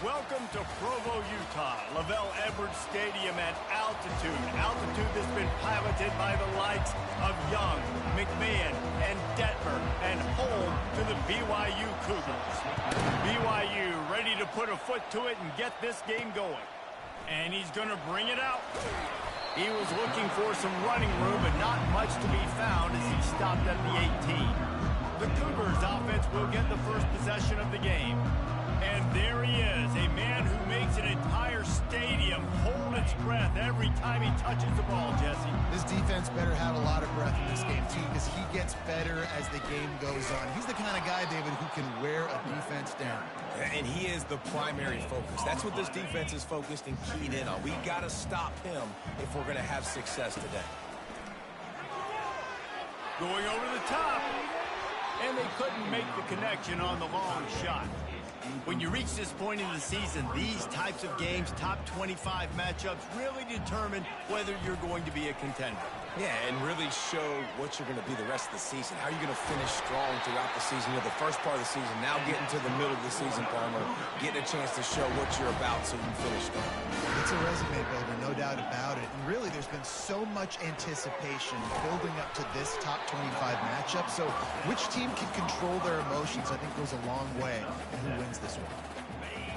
Welcome to Provo, Utah, Lavelle Edwards Stadium at altitude. Altitude that's been piloted by the likes of Young, McMahon, and Detmer, and home to the BYU Cougars. BYU ready to put a foot to it and get this game going. And he's going to bring it out. He was looking for some running room, but not much to be found as he stopped at the 18. The Cougars offense will get the first possession of the game. And there he is, a man who makes an entire stadium hold its breath every time he touches the ball, Jesse. This defense better have a lot of breath in this game, too, because he gets better as the game goes on. He's the kind of guy, David, who can wear a defense down. And he is the primary focus. That's what this defense is focused and keyed in on. We got to stop him if we're going to have success today. Going over the top. And they couldn't make the connection on the long shot. When you reach this point in the season, these types of games, top 25 matchups, really determine whether you're going to be a contender. Yeah, and really show what you're going to be the rest of the season. How are you going to finish strong throughout the season? You know, the first part of the season, now getting to the middle of the season, Palmer, getting a chance to show what you're about so you can finish strong. It's a resume builder, no doubt about it. And really, there's been so much anticipation building up to this top 25 matchup. So which team can control their emotions, I think, goes a long way in who wins this one.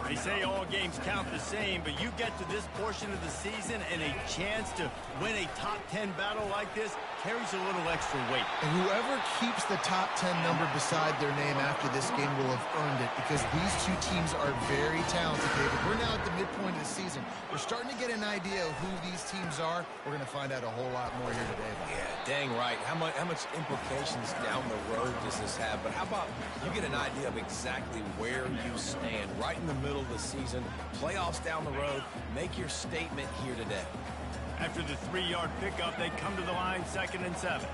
They say all games count the same, but you get to this portion of the season and a chance to win a top 10 battle like this carries a little extra weight. And whoever keeps the top 10 number beside their name after this game will have earned it, because these two teams are very talented, David. We're now at the midpoint of the season. We're starting to get an idea of who these teams are. We're going to find out a whole lot more here today. Yeah, dang right. How much implications down the road does this have? But how about you get an idea of exactly where you stand right in the middle of the season, playoffs down the road, make your statement here today. After the 3-yard pickup, they come to the line 2nd and 7.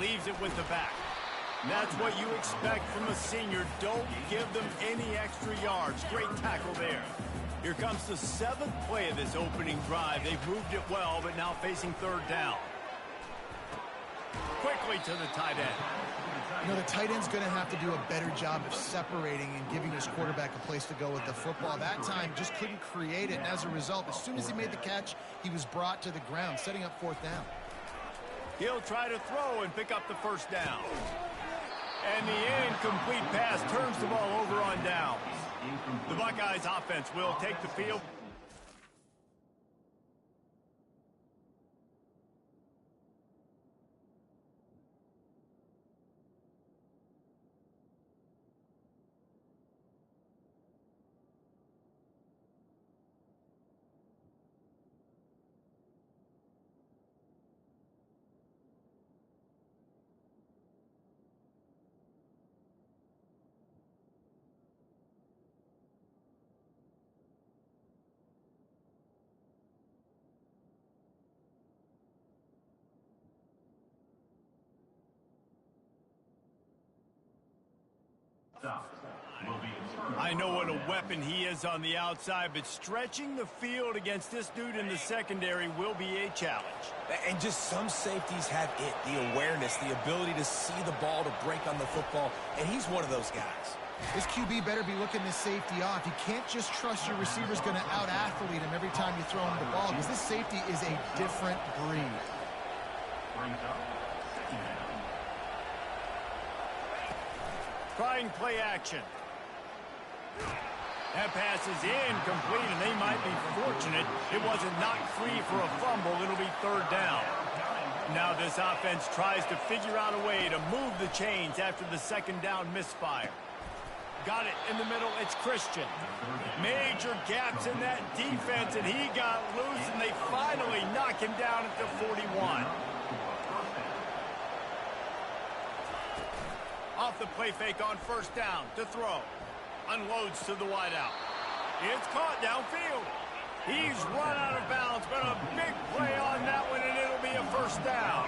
Leaves it with the back. That's what you expect from a senior. Don't give them any extra yards. Great tackle there. Here comes the 7th play of this opening drive. They've moved it well, but now facing 3rd down. Quickly to the tight end. You know, the tight end's going to have to do a better job of separating and giving his quarterback a place to go with the football. That time just couldn't create it, and as a result, as soon as he made the catch, he was brought to the ground, setting up 4th down. He'll try to throw and pick up the 1st down. And the incomplete pass turns the ball over on downs. The Buckeyes offense will take the field. I know what a weapon he is on the outside, but stretching the field against this dude in the secondary will be a challenge. And just some safeties have it, the awareness, the ability to see the ball, to break on the football, and he's one of those guys. This QB better be looking this safety off. You can't just trust your receiver's going to out-athlete him every time you throw him the ball, because this safety is a different breed. Trying play action. That pass is incomplete, and they might be fortunate it wasn't knocked free for a fumble. It'll be 3rd down. Now this offense tries to figure out a way to move the chains after the 2nd down misfire. Got it in the middle. It's Christian. Major gaps in that defense, and he got loose, and they finally knock him down at the 41. Off the play fake on 1st down to throw. Unloads to the wideout. It's caught downfield. He's run out of bounds, but a big play on that one, and it'll be a 1st down.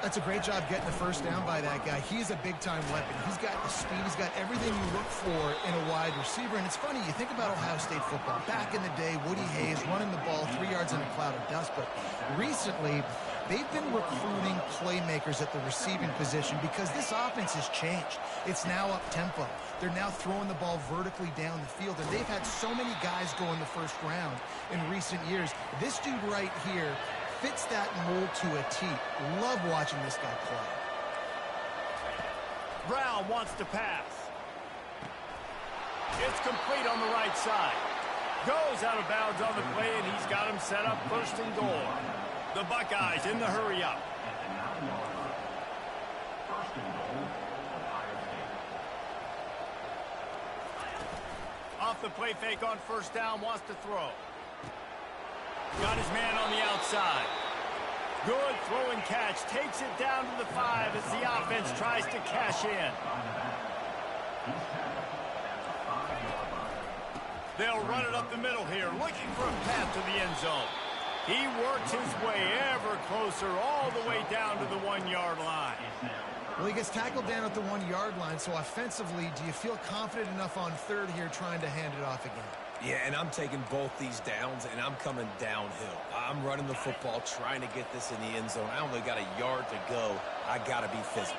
That's a great job getting the 1st down by that guy. He's a big-time weapon. He's got the speed. He's got everything you look for in a wide receiver. And it's funny, you think about Ohio State football. Back in the day, Woody Hayes running the ball 3 yards in a cloud of dust. But recently, they've been recruiting playmakers playmakers at the receiving position because this offense has changed. It's now up-tempo. They're now throwing the ball vertically down the field, and they've had so many guys go in the first round in recent years. This dude right here fits that mold to a T. Love watching this guy play. Brown wants to pass. It's complete on the right side. Goes out of bounds on the play, and he's got him set up first and goal. The Buckeyes in the hurry-up. Off the play fake on first down, wants to throw. Got his man on the outside. Good throw and catch. Takes it down to the 5 as the offense tries to cash in. They'll run it up the middle here, looking for a path to the end zone. He works his way ever closer all the way down to the 1-yard line. Well, he gets tackled down at the 1-yard line, so offensively, do you feel confident enough on third here trying to hand it off again? Yeah, and I'm taking both these downs, and I'm coming downhill. I'm running the football, trying to get this in the end zone. I only got a yard to go. I got to be physical.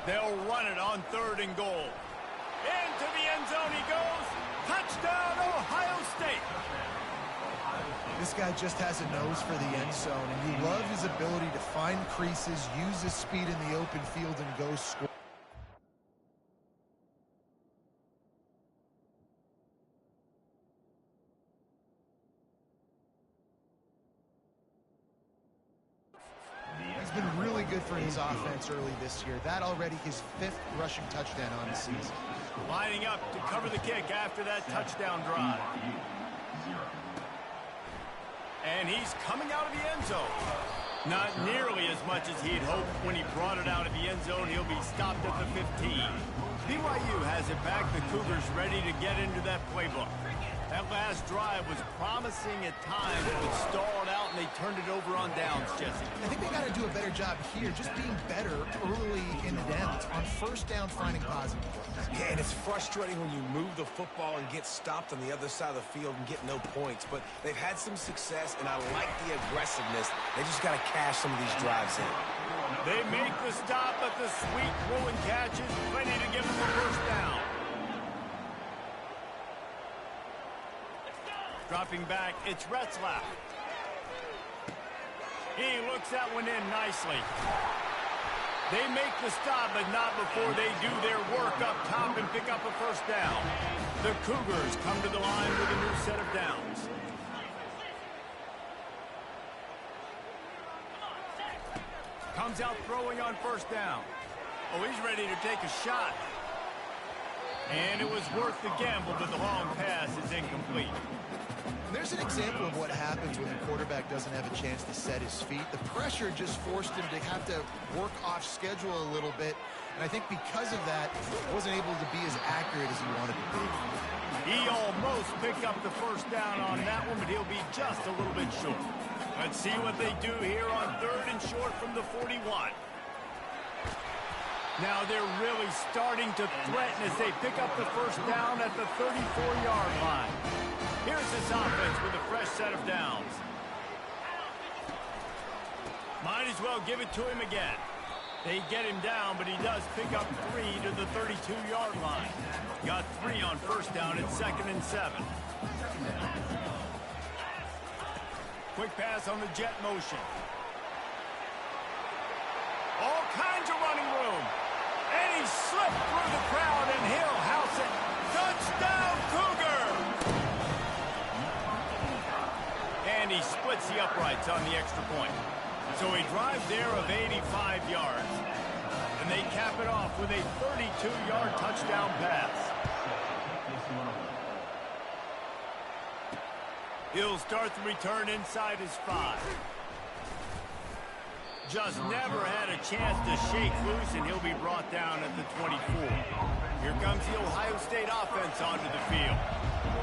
They'll run it on third and goal. Into the end zone he goes. Touchdown, Ohio State. This guy just has a nose for the end zone, and you love his ability to find creases, use his speed in the open field, and go score. He's been really good for his offense early this year. That already his 5th rushing touchdown on the season. Lining up to cover the kick after that touchdown drive. And he's coming out of the end zone. Not nearly as much as he'd hoped when he brought it out of the end zone. He'll be stopped at the 15. BYU has it back. The Cougars ready to get into that playbook. That last drive was promising at times, but stalled out, and they turned it over on downs, Jesse. I think they got to do a better job here, just being better early in the downs. On first down, finding positive plays. Yeah, and it's frustrating when you move the football and get stopped on the other side of the field and get no points. But they've had some success, and I like the aggressiveness. They just got to cash some of these drives in. They make the stop, but the sweet throw and catch is plenty to give them the first down. Dropping back, it's Retzlaff. He looks that one in nicely. They make the stop, but not before they do their work up top and pick up a first down. The Cougars come to the line with a new set of downs. Comes out throwing on first down. Oh, he's ready to take a shot. And it was worth the gamble, but the long pass is incomplete. There's an example of what happens when the quarterback doesn't have a chance to set his feet. The pressure just forced him to have to work off schedule a little bit. And I think because of that, he wasn't able to be as accurate as he wanted to be. He almost picked up the first down on that one, but he'll be just a little bit short. Let's see what they do here on third and short from the 41. Now they're really starting to threaten as they pick up the first down at the 34-yard line. Here's this offense with a fresh set of downs. Might as well give it to him again. They get him down, but he does pick up 3 to the 32-yard line. Got 3 on first down at 2nd and 7. Quick pass on the jet motion. All kinds of running room. And he slipped through the crowd, and he'll house it. Touchdown, Cougar! And he splits the uprights on the extra point. So a drive there of 85 yards. And they cap it off with a 32-yard touchdown pass. He'll start the return inside his 5. Just never had a chance to shake loose, and he'll be brought down at the 24. Here comes the Ohio State offense onto the field.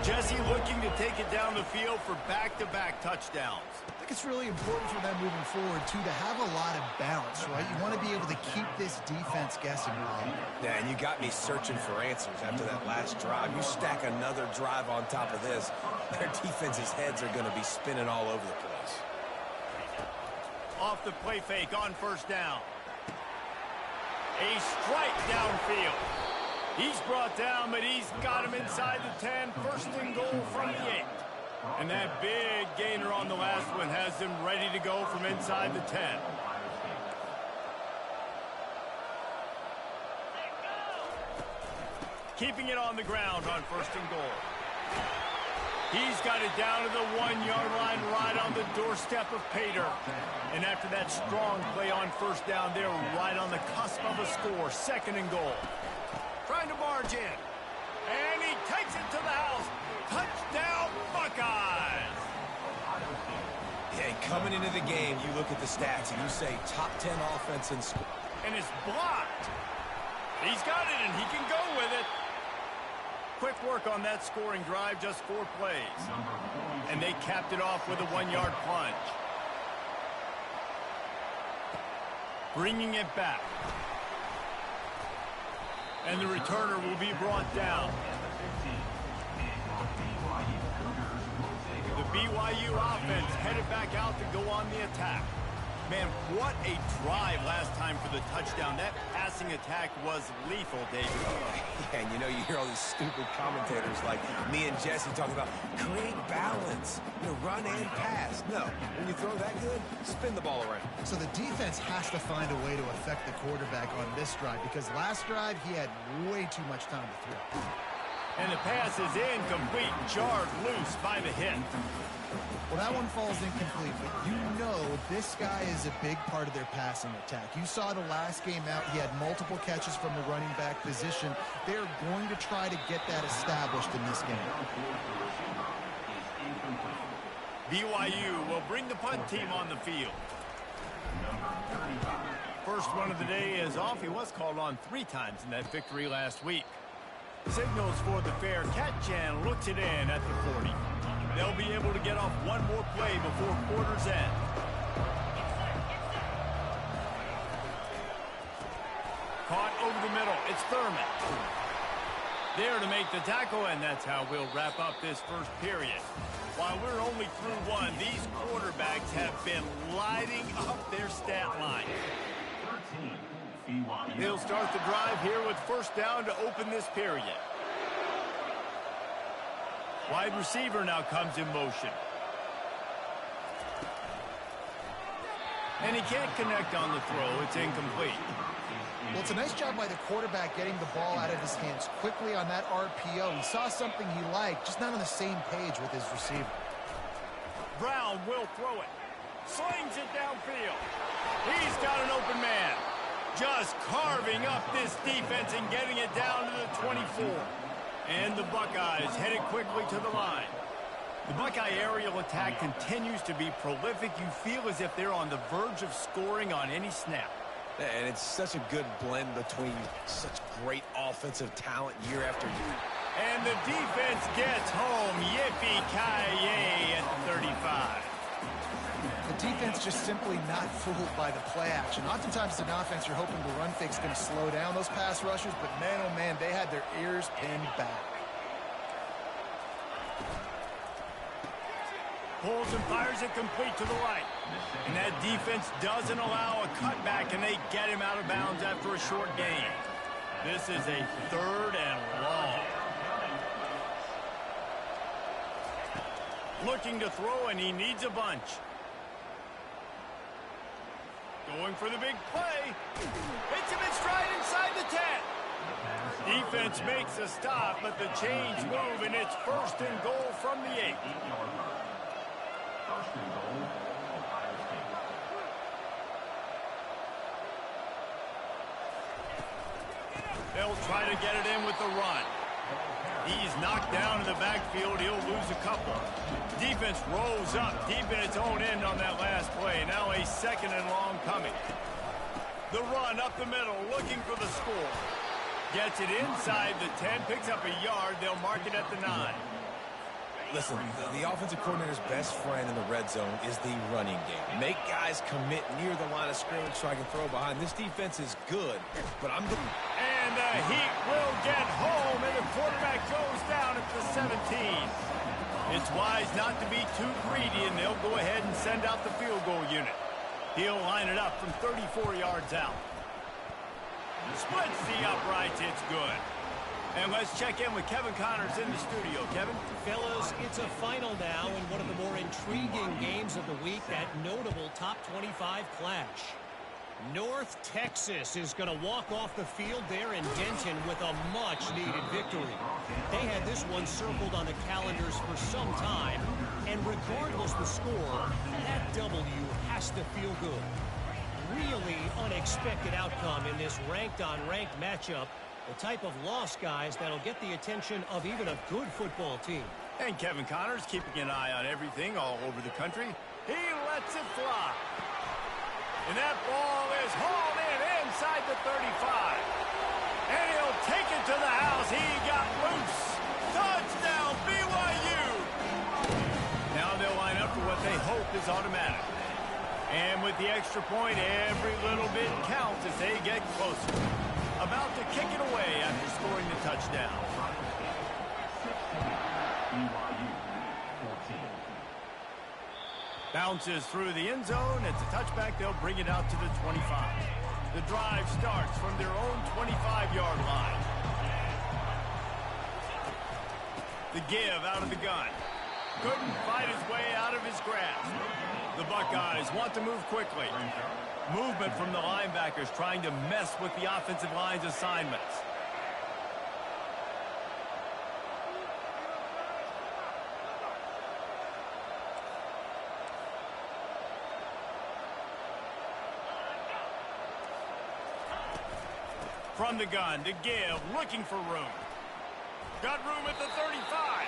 Jesse looking to take it down the field for back-to-back touchdowns. I think it's really important for them moving forward, too, to have a lot of balance, right? You want to be able to keep this defense guessing. Yeah, and you got me searching for answers after that last drive. You stack another drive on top of this, their defense's heads are going to be spinning all over the place. off the play fake on first down. A strike downfield. He's brought down, but he's got him inside the 10. First and goal from the 8. And that big gainer on the last one has him ready to go from inside the 10. Keeping it on the ground on first and goal. He's got it down to the 1-yard line right on the doorstep of Pater. And after that strong play on first down, they're right on the cusp of a score. Second and goal. Trying to barge in. And he takes it to the house. Touchdown, Buckeyes! Yeah, coming into the game, you look at the stats and you say top 10 offense in score. And it's blocked. He's got it, and he can go with it. Quick work on that scoring drive, just 4 plays. And they capped it off with a 1-yard plunge. Bringing it back. And the returner will be brought down. The BYU offense headed back out to go on the attack. Man, what a drive last time for the touchdown. That passing attack was lethal, David. Yeah, and you know, you hear all these stupid commentators like me and Jesse talking about create balance, run and pass. No, when you throw that good, spin the ball around. So the defense has to find a way to affect the quarterback on this drive because last drive he had way too much time to throw. And the pass is incomplete, jarred loose by the hit. Well, that one falls incomplete, but you know this guy is a big part of their passing attack. You saw the last game out, he had multiple catches from the running back position. They're going to try to get that established in this game. BYU will bring the punt team on the field. First one of the day is off. He was called on 3 times in that victory last week. Signals for the fair catch and looks it in at the 40. They'll be able to get off one more play before quarter's end. Caught over the middle. It's Thurman. There to make the tackle, and that's how we'll wrap up this first period. While we're only through one, these quarterbacks have been lighting up their stat line. They'll start the drive here with first down to open this period. Wide receiver now comes in motion. And he can't connect on the throw. It's incomplete. Well, it's a nice job by the quarterback getting the ball out of his hands quickly on that RPO. He saw something he liked, just not on the same page with his receiver. Brown will throw it. Slings it downfield. He's got an open man. Just carving up this defense and getting it down to the 24. And the Buckeyes headed quickly to the line. The Buckeye aerial attack continues to be prolific. You feel as if they're on the verge of scoring on any snap. And it's such a good blend between such great offensive talent year after year. And the defense gets home. Yippee-ki-yay at the 35. The defense just simply not fooled by the play action. Oftentimes, as an offense, you're hoping the run fake's going to slow down those pass rushers, but man, oh man, they had their ears pinned back. Pulls and fires it complete to the right. And that defense doesn't allow a cutback, and they get him out of bounds after a short gain. This is a 3rd and long. Looking to throw, and he needs a bunch. Going for the big play. Hits him in stride inside the 10. Defense makes a stop, but the chains move, and it's first and goal from the 8. They'll try to get it in with the run. He's knocked down in the backfield. He'll lose a couple. Defense rolls up deep in its own end on that last play. Now a 2nd and long coming. The run up the middle, looking for the score. Gets it inside the 10, picks up a yard. They'll mark it at the 9. Listen, the offensive coordinator's best friend in the red zone is the running game. Make guys commit near the line of scrimmage so I can throw behind. This defense is good, but I'm going. And the Heat will get home, and the quarterback goes down at the 17. It's wise not to be too greedy, and they'll go ahead and send out the field goal unit. He'll line it up from 34 yards out. Splits the uprights. It's good. And let's check in with Kevin Connors in the studio. Kevin? Fellas, it's a final now in one of the more intriguing games of the week, that notable top 25 clash. North Texas is going to walk off the field there in Denton with a much-needed victory. They had this one circled on the calendars for some time, and regardless the score, that W has to feel good. Really unexpected outcome in this ranked-on-ranked matchup, the type of loss, guys, that'll get the attention of even a good football team. And Kevin Connors keeping an eye on everything all over the country. He lets it fly. And that ball is hauled in inside the 35. And he'll take it to the house. He got loose. Touchdown, BYU. Now they'll line up for what they hope is automatic. And with the extra point, every little bit counts as they get closer. About to kick it away after scoring the touchdown. Bounces through the end zone. It's a touchback. They'll bring it out to the 25. The drive starts from their own 25-yard line. The give out of the gun. Couldn't fight his way out of his grasp. The Buckeyes want to move quickly. Movement from the linebackers trying to mess with the offensive line's assignments. From the gun to give, looking for room. Got room at the 35.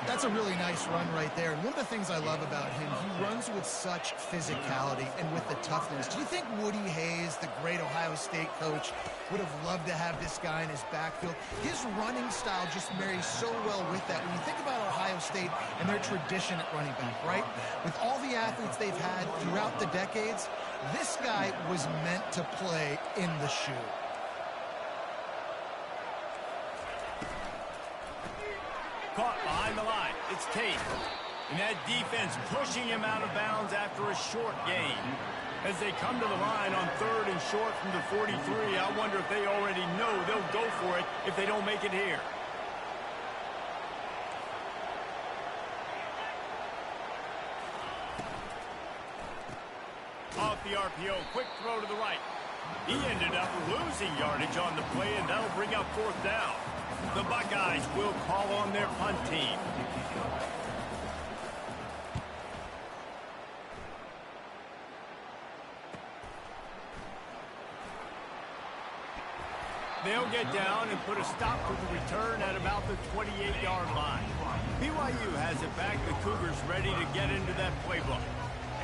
That's a really nice run right there. And one of the things I love about him, he runs with such physicality and with the toughness. Do you think Woody Hayes, the great Ohio State coach, would have loved to have this guy in his backfield? His running style just marries so well with that. When you think about Ohio State and their tradition at running back, right? With all the athletes they've had throughout the decades, this guy was meant to play in the shoe. Caught behind the line. It's Tate. And that defense pushing him out of bounds after a short gain. As they come to the line on 3rd and short from the 43, I wonder if they already know they'll go for it if they don't make it here. Off the RPO, quick throw to the right. He ended up losing yardage on the play, and that'll bring up 4th down. The Buckeyes will call on their punt team. They'll get down and put a stop to the return at about the 28-yard line. BYU has it back. The Cougars ready to get into that playbook.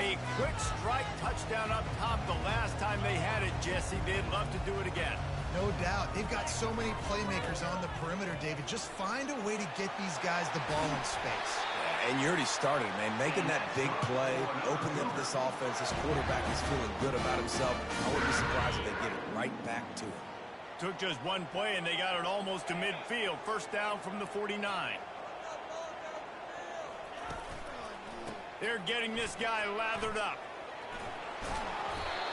A quick strike touchdown up top the last time they had it, Jesse. They'd love to do it again. No doubt. They've got so many playmakers on the perimeter, David. Just find a way to get these guys the ball in space. And you already started, man. Making that big play, opening up this offense. This quarterback is feeling good about himself. I wouldn't be surprised if they get it right back to him. Took just one play, and they got it almost to midfield. 1st down from the 49. They're getting this guy lathered up.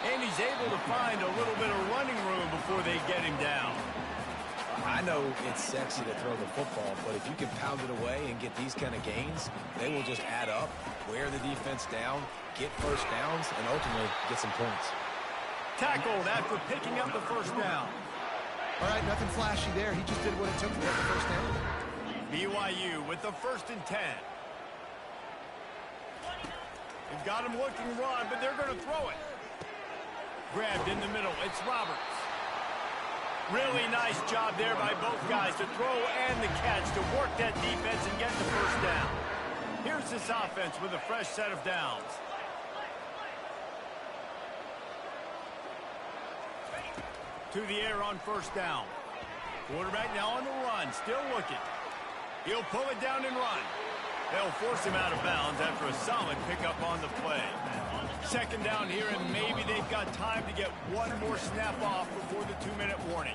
And he's able to find a little bit of running room before they get him down. I know it's sexy to throw the football, but if you can pound it away and get these kind of gains, they will just add up, wear the defense down, get 1st downs, and ultimately get some points. Tackled after picking up the 1st down. All right, nothing flashy there. He just did what it took to get the 1st down. BYU with the 1st and 10. They've got him looking run, but they're going to throw it. Grabbed in the middle. It's Roberts. Really nice job there by both guys to throw and the catch to work that defense and get the 1st down. Here's this offense with a fresh set of downs. To the air on 1st down. Quarterback now on the run, still looking. He'll pull it down and run. They'll force him out of bounds after a solid pickup on the play. 2nd down here, and maybe they've got time to get one more snap off before the 2-minute warning.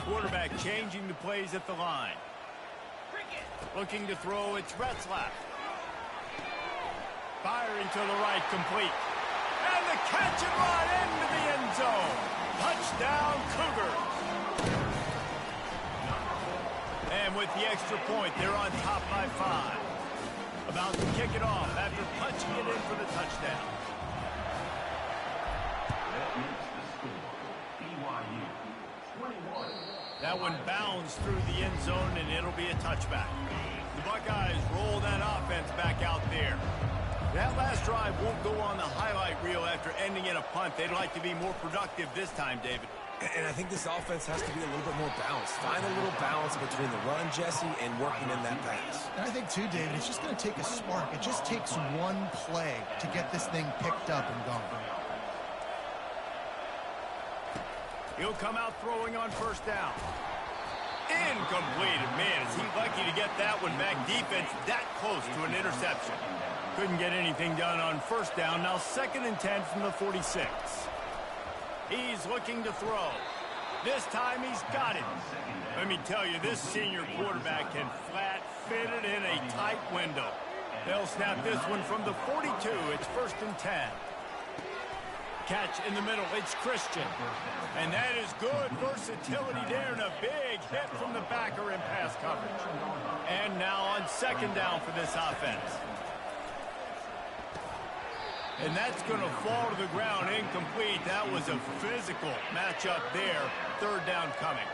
Quarterback changing the plays at the line. Looking to throw, it's Retzlaff. Firing to the right, complete. And the catch and run into the end zone. Touchdown, Cougars. And with the extra point, they're on top by 5. About to kick it off after punching it in for the touchdown. That one bounds through the end zone, and it'll be a touchback. The Buckeyes roll that offense back out there. That last drive won't go on the highlight reel after ending in a punt. They'd like to be more productive this time, David. And I think this offense has to be a little bit more balanced. Find a little balance between the run, Jesse, and working in that pass. And I think, too, David, it's just going to take a spark. It just takes one play to get this thing picked up and going. He'll come out throwing on first down. Incomplete. Man, is he lucky to get that one back. Defense that close to an interception. Couldn't get anything done on first down. Now 2nd and 10 from the 46. He's looking to throw. This time he's got it. Let me tell you, this senior quarterback can flat fit it in a tight window. They'll snap this one from the 42. It's 1st and 10. Catch in the middle. It's Christian. And that is good versatility there and a big hit from the backer in pass coverage. And now on 2nd down for this offense. And that's going to fall to the ground incomplete. That was a physical matchup there. 3rd down coming.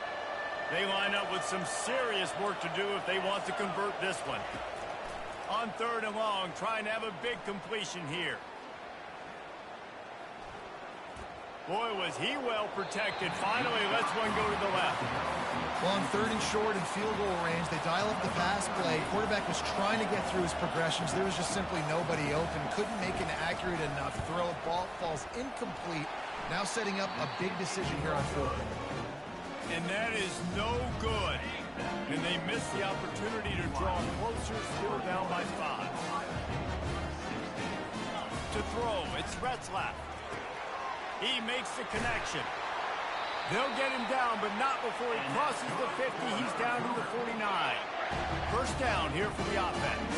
They line up with some serious work to do if they want to convert this one. On 3rd and long, trying to have a big completion here. Boy, was he well protected. Finally, lets one go to the left. Well, on 3rd and short and field goal range, they dial up the pass play. Quarterback was trying to get through his progressions. There was just simply nobody open. Couldn't make an accurate enough throw. Ball falls incomplete. Now setting up a big decision here on 4th. And that is no good. And they miss the opportunity to draw closer, still down by 5. To throw, it's Retzlaff. He makes the connection. They'll get him down, but not before he crosses the 50. He's down to the 49. 1st down here for the offense.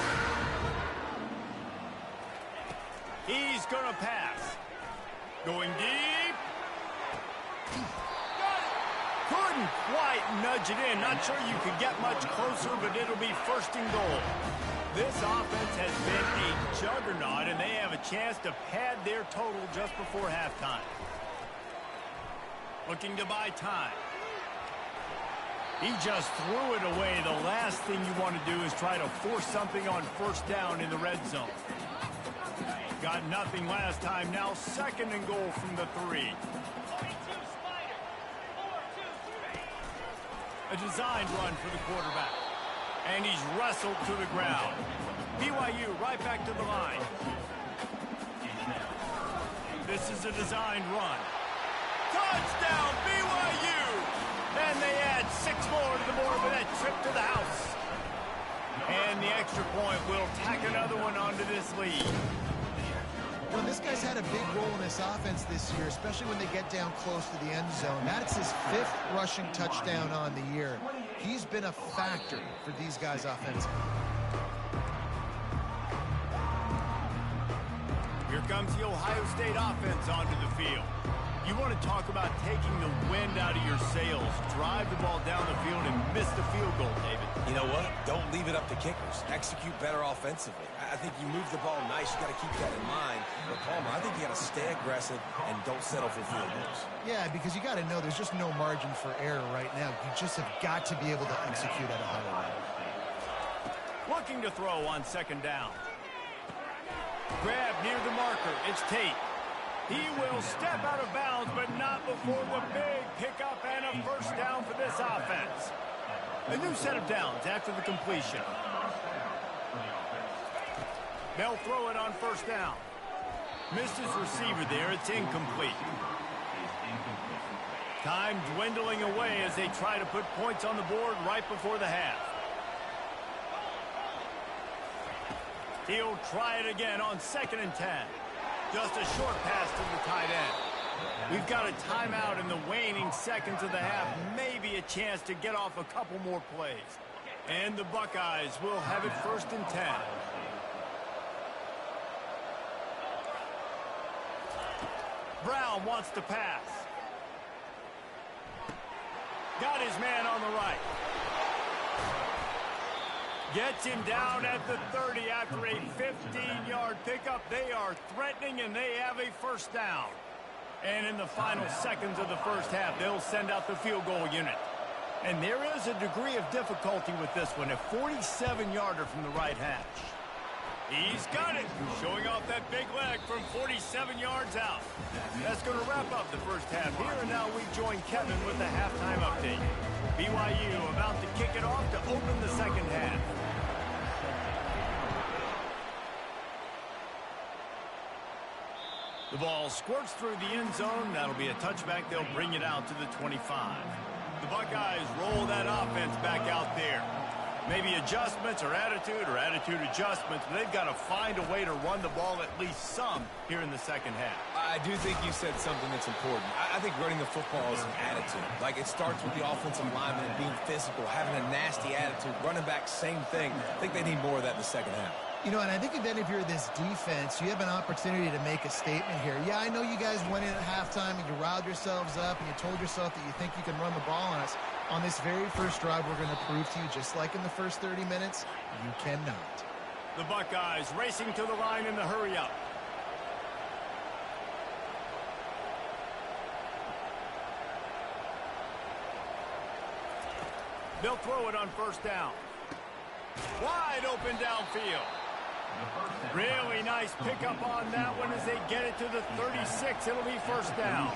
He's going to pass. Going deep. Couldn't quite nudge it in. Not sure you could get much closer, but it'll be 1st and goal. This offense has been a juggernaut, and they have a chance to pad their total just before halftime. Looking to buy time. He just threw it away. The last thing you want to do is try to force something on 1st down in the red zone. Got nothing last time. Now 2nd and goal from the 3. A designed run for the quarterback. And he's wrestled to the ground. BYU right back to the line. This is a designed run. Touchdown, BYU! And they add 6 more to the board with that trip to the house. And the extra point will tack another one onto this lead. Well, this guy's had a big role in this offense this year, especially when they get down close to the end zone. That's his 5th rushing touchdown on the year. He's been a factor for these guys offensively. Here comes the Ohio State offense onto the field. You want to talk about taking the wind out of your sails. Drive the ball down the field and miss the field goal, David. You know what? Don't leave it up to kickers. Execute better offensively. I think you move the ball nice. You got to keep that in mind. But Palmer, I think you got to stay aggressive and don't settle for field goals. Yeah, because you got to know there's just no margin for error right now. You just have got to be able to execute at a high level. Looking to throw on 2nd down. Grab near the marker. It's Tate. He will step out of bounds, but not before the big pickup and a 1st down for this offense. A new set of downs after the completion. They'll throw it on 1st down. Missed his receiver there. It's incomplete. Time dwindling away as they try to put points on the board right before the half. He'll try it again on 2nd and 10. Just a short pass to the tight end. We've got a timeout in the waning seconds of the half. Maybe a chance to get off a couple more plays. And the Buckeyes will have it 1st and 10. Brown wants to pass. Got his man on the right. Gets him down at the 30 after a 15-yard pickup. They are threatening, and they have a first down. And in the final seconds of the first half, they'll send out the field goal unit. And there is a degree of difficulty with this one, a 47-yarder from the right hash. He's got it, showing off that big leg from 47 yards out. That's going to wrap up the first half here, and now we join Kevin with the halftime update. BYU about to kick it off to open the second half. The ball squirts through the end zone. That'll be a touchback. They'll bring it out to the 25. The Buckeyes roll that offense back out there. Maybe adjustments or attitude adjustments. But they've got to find a way to run the ball at least some here in the second half. I do think you said something that's important. I think running the football is an attitude. Like, it starts with the offensive lineman being physical, having a nasty attitude. Running back, same thing. I think they need more of that in the second half. You know, and I think then if you're this defense, you have an opportunity to make a statement here. Yeah, I know you guys went in at halftime and you riled yourselves up and you told yourself that you think you can run the ball on us. On this very first drive, we're going to prove to you, just like in the first 30 minutes, you cannot. The Buckeyes racing to the line in the hurry-up. They'll throw it on first down. Wide open downfield. Really nice pickup on that one as they get it to the 36. It'll be first down.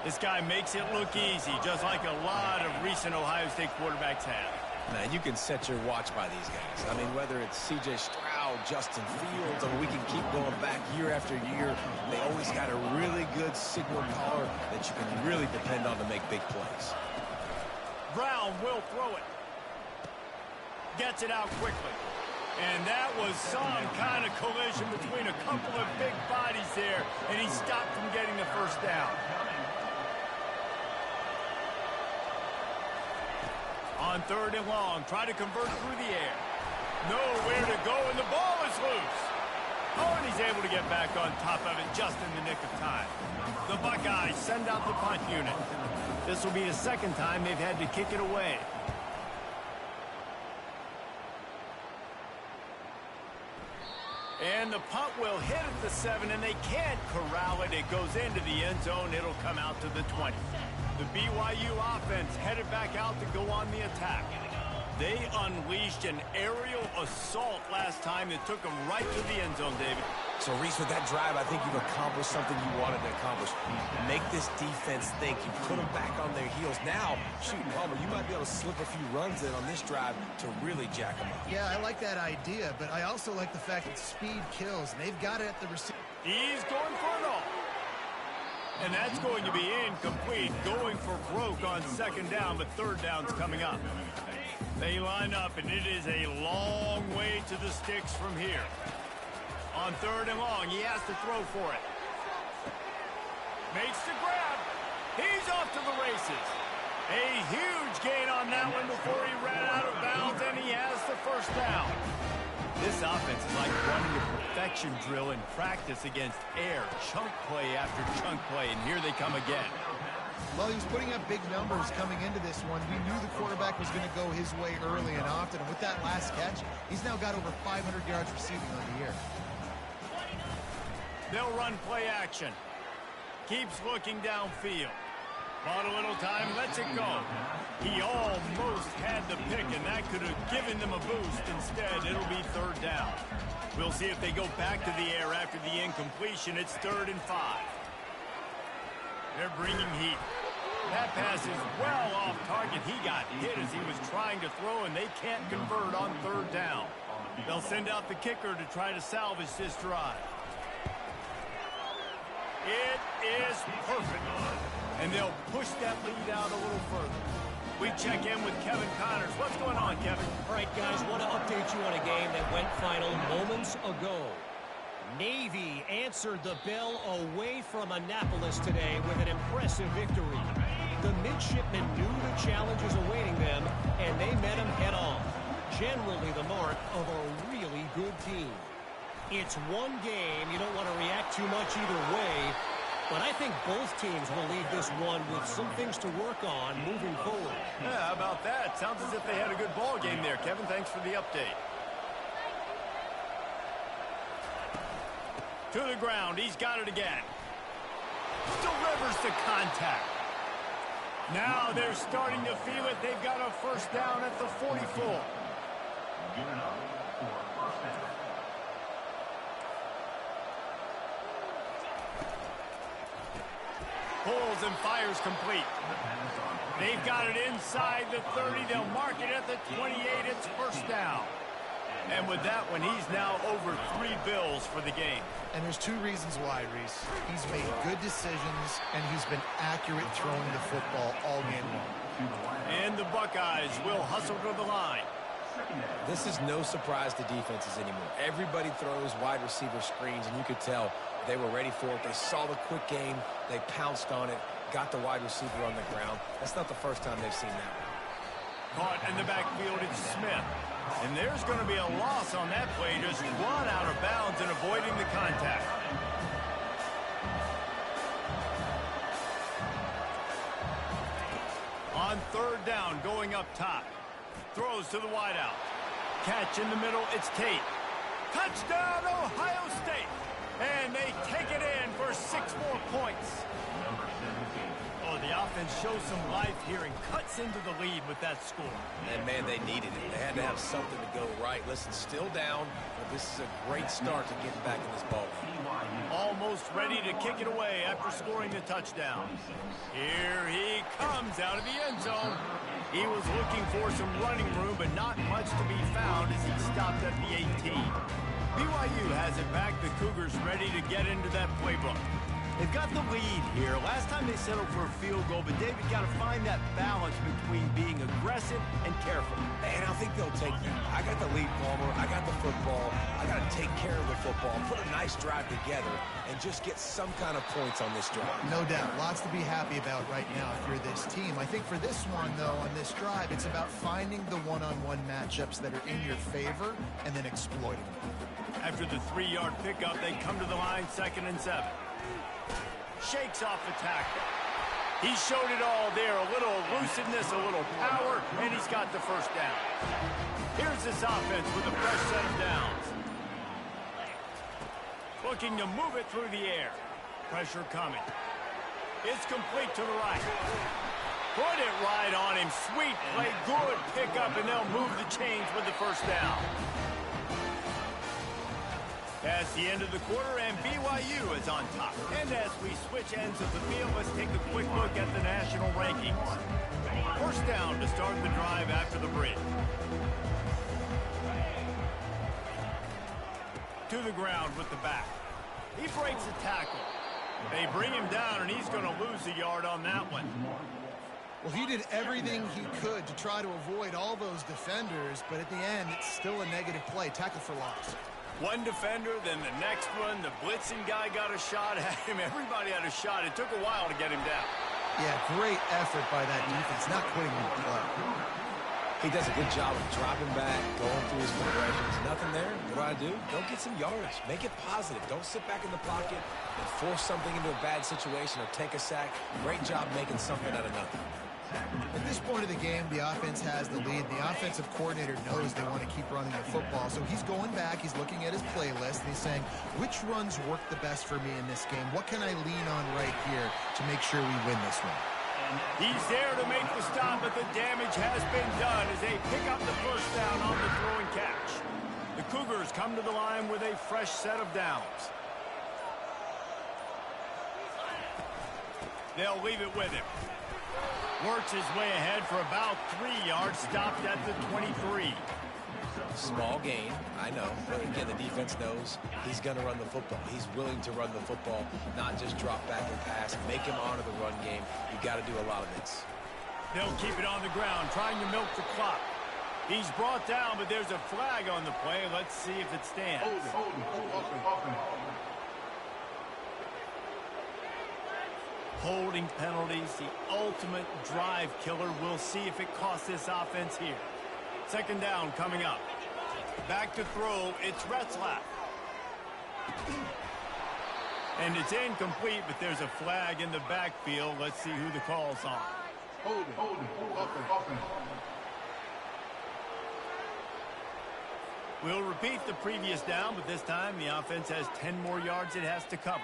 This guy makes it look easy, just like a lot of recent Ohio State quarterbacks have. Man, you can set your watch by these guys. I mean, whether it's C.J. Stroud, Justin Fields, I mean, we can keep going back year after year. They always got a really good signal caller that you can really depend on to make big plays. Brown will throw it. Gets it out quickly. And that was some kind of collision between a couple of big bodies there, and he stopped from getting the first down. On third and long, try to convert through the air. Nowhere to go, and the ball is loose. Oh, and he's able to get back on top of it just in the nick of time. The Buckeyes send out the punt unit. This will be the second time they've had to kick it away. And the punt will hit at the 7, and they can't corral it. It goes into the end zone. It'll come out to the 20. The BYU offense headed back out to go on the attack. They unleashed an aerial assault last time that took them right to the end zone, David. So, Reese, with that drive, I think you've accomplished something you wanted to accomplish. Make this defense think. You put them back on their heels. Now, shoot, Palmer, you might be able to slip a few runs in on this drive to really jack them up. Yeah, I like that idea, but I also like the fact that speed kills, and they've got it at the receiver. He's going for it all. And that's going to be incomplete. Going for broke on second down, but third down's coming up. They line up, and it is a long way to the sticks from here. On third and long, he has to throw for it. Makes the grab. He's off to the races. A huge gain on that one before he ran out of bounds, and he has the first down. This offense is like running a perfection drill in practice against air. Chunk play after chunk play, and here they come again. Well, he's putting up big numbers coming into this one. We knew the quarterback was going to go his way early and often. And with that last catch, he's now got over 500 yards receiving on the year. They'll run play action. Keeps looking downfield. Bought a little time, lets it go. He almost had the pick, and that could have given them a boost. Instead, it'll be third down. We'll see if they go back to the air after the incompletion. It's 3rd and 5. They're bringing heat. That pass is well off target. He got hit as he was trying to throw, and they can't convert on third down. They'll send out the kicker to try to salvage this drive. It is perfect. And they'll push that lead out a little further. We check in with Kevin Connors. What's going on, Kevin? All right, guys, want to update you on a game that went final moments ago. Navy answered the bell away from Annapolis today with an impressive victory. The midshipmen knew the challenges awaiting them, and they met them head-on. Generally the mark of a really good team. It's one game. You don't want to react too much either way. But I think both teams will leave this one with some things to work on moving forward. Yeah, how about that? Sounds as if they had a good ball game there. Kevin, thanks for the update. To the ground. He's got it again. Delivers the contact. Now they're starting to feel it. They've got a first down at the 44. Pulls and fires complete. They've got it inside the 30. They'll mark it at the 28. It's first down. And with that one, he's now over 3 bills for the game. And there's 2 reasons why, Reese. He's made good decisions, and he's been accurate throwing the football all game long. And the Buckeyes will hustle to the line. This is no surprise to defenses anymore. Everybody throws wide receiver screens, and you could tell they were ready for it. They saw the quick game. They pounced on it, got the wide receiver on the ground. That's not the first time they've seen that one. Caught in the backfield, it's Smith. And there's going to be a loss on that play. Just run out of bounds and avoiding the contact. On third down, going up top. Throws to the wideout. Catch in the middle, it's Tate. Touchdown, Ohio State! And they take it in for 6 more points. Oh, the offense shows some life here and cuts into the lead with that score. And, man, they needed it. They had to have something to go right. Listen, still down, but this is a great start to getting back in this ball game. Almost ready to kick it away after scoring the touchdown. Here he comes out of the end zone. He was looking for some running room, but not much to be found as he stopped at the 18. BYU has it back. The Cougars ready to get into that playbook. They've got the lead here. Last time they settled for a field goal, but David got to find that balance between being aggressive and careful. And I think they'll take that. I got the lead, Palmer. I got the football. I got to take care of the football, put a nice drive together, and just get some kind of points on this drive. No doubt. Lots to be happy about right now if you're this team. I think for this one, though, on this drive, it's about finding the one-on-one matchups that are in your favor and then exploiting them. After the 3-yard pickup, they come to the line, 2nd and 7. Shakes off the tackle. He showed it all there. A little elusiveness, a little power, and he's got the first down. Here's this offense with a fresh set of downs. Looking to move it through the air. Pressure coming. It's complete to the right. Put it right on him. Sweet play, good pickup, and they'll move the chains with the first down. That's the end of the quarter, and BYU is on top. And as we switch ends of the field, let's take a quick look at the national rankings. First down to start the drive after the break. To the ground with the back. He breaks the tackle. They bring him down, and he's going to lose a yard on that one. Well, he did everything he could to try to avoid all those defenders, but at the end, it's still a negative play. Tackle for loss. One defender, then the next one. The blitzing guy got a shot at him. Everybody had a shot. It took a while to get him down. Yeah, great effort by that defense, not quitting on the play. He does a good job of dropping back, going through his progressions. Nothing there. What do? Go get some yardage. Make it positive. Don't sit back in the pocket and force something into a bad situation or take a sack. Great job making something out of nothing. At this point of the game, the offense has the lead. The offensive coordinator knows they want to keep running the football. So he's going back, he's looking at his playlist, and he's saying, which runs work the best for me in this game? What can I lean on right here to make sure we win this one? He's there to make the stop, but the damage has been done as they pick up the first down on the throw and catch. The Cougars come to the line with a fresh set of downs. They'll leave it with him. Works his way ahead for about 3 yards, stopped at the 23. Small gain, I know. But again, the defense knows he's going to run the football. He's willing to run the football, not just drop back and pass. Make him honor the run game. You got to do a lot of this. They'll keep it on the ground, trying to milk the clock. He's brought down, but there's a flag on the play. Let's see if it stands. Holding penalties, the ultimate drive killer. We'll see if it costs this offense here. Second down coming up. Back to throw, it's Retzlaff. And it's incomplete, but there's a flag in the backfield. Let's see who the call's on. We'll repeat the previous down, but this time the offense has 10 more yards it has to cover.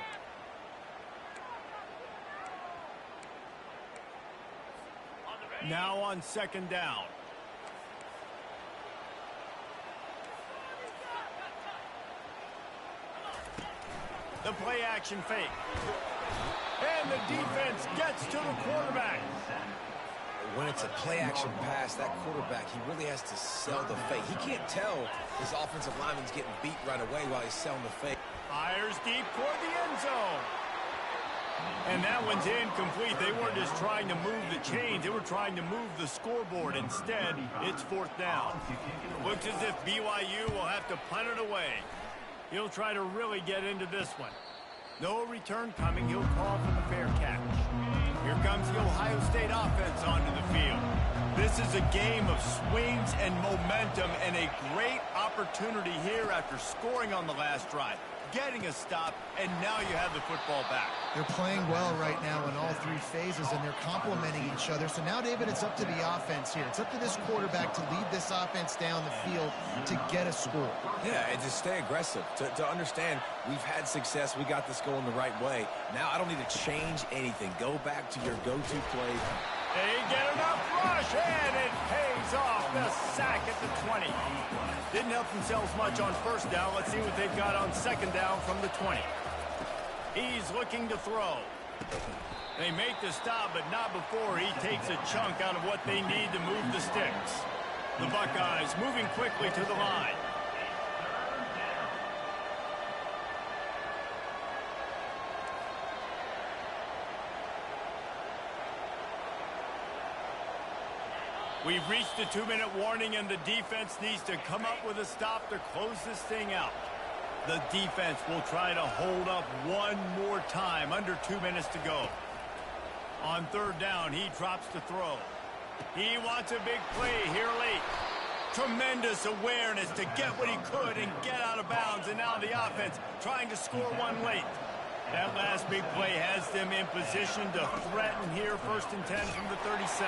Now on second down. The play action fake. And the defense gets to the quarterback. When it's a play-action pass, that quarterback, he really has to sell the fake. He can't tell his offensive lineman's getting beat right away while he's selling the fake. Fires deep toward the end zone. And that one's incomplete. They weren't just trying to move the chains. They were trying to move the scoreboard. Instead, it's fourth down. Looks as if BYU will have to punt it away. He'll try to really get into this one. No return coming. He'll call for the fair catch. Here comes the Ohio State offense onto the field. This is a game of swings and momentum and a great opportunity here after scoring on the last drive, getting a stop, and now you have the football back. They're playing well right now in all three phases, and they're complementing each other. So now, David, it's up to the offense here. It's up to this quarterback to lead this offense down the field to get a score. Yeah, and to stay aggressive, to understand we've had success, we got this going the right way. Now I don't need to change anything. Go back to your go-to play. They get enough rush, and it pays off. The sack at the 20. Didn't help themselves much on first down. Let's see what they've got on second down from the 20. He's looking to throw. They make the stop, but not before he takes a chunk out of what they need to move the sticks. The Buckeyes moving quickly to the line. We've reached the 2-minute warning, and the defense needs to come up with a stop to close this thing out. The defense will try to hold up one more time, under 2 minutes to go. On third down, he drops to throw. He wants a big play here late. Tremendous awareness to get what he could and get out of bounds, and now the offense trying to score one late. That last big play has them in position to threaten here, 1st and 10 from the 37.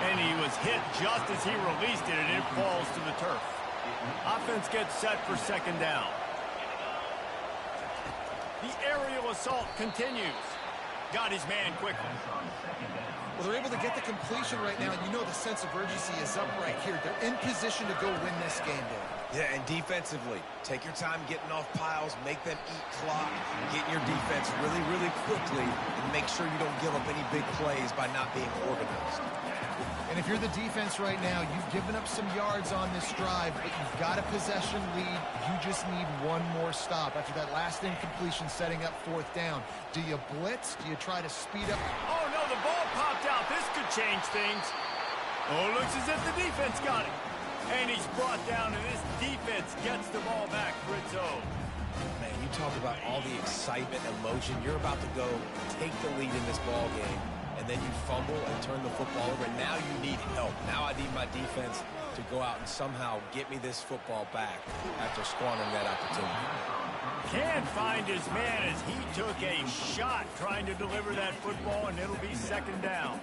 And he was hit just as he released it, and it falls to the turf. Offense gets set for second down. The aerial assault continues. Got his man quickly. Well, they're able to get the completion right now, and you know the sense of urgency is up right here. They're in position to go win this game, Dave. Yeah, and defensively, take your time getting off piles, make them eat clock, get your defense really, really quickly, and make sure you don't give up any big plays by not being organized. And if you're the defense right now, you've given up some yards on this drive, but you've got a possession lead. You just need one more stop after that last incompletion setting up fourth down. Do you blitz? Do you try to speed up? Oh, no, the ball popped out. This could change things. Oh, looks as if the defense got it. And he's brought down, and this defense gets the ball back for its own. Man, you talk about all the excitement, emotion. You're about to go take the lead in this ball game, and then you fumble and turn the football over. And now you need help. Now I need my defense to go out and somehow get me this football back after squandering that opportunity. Can't find his man as he took a shot trying to deliver that football, and it'll be second down.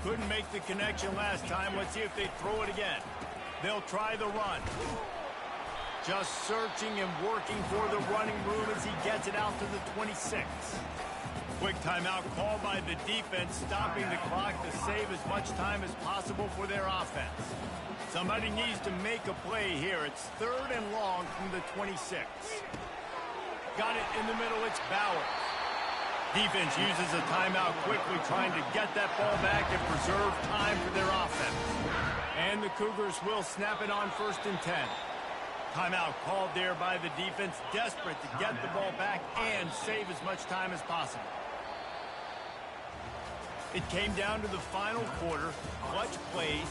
Couldn't make the connection last time. Let's see if they throw it again. They'll try the run. Just searching and working for the running room as he gets it out to the 26. Quick timeout called by the defense, stopping the clock to save as much time as possible for their offense. Somebody needs to make a play here. It's 3rd and long from the 26. Got it in the middle. It's Bauer. Defense uses a timeout quickly, trying to get that ball back and preserve time for their offense. And the Cougars will snap it on 1st and 10. Timeout called there by the defense, desperate to get the ball back and save as much time as possible. It came down to the final quarter. Clutch plays,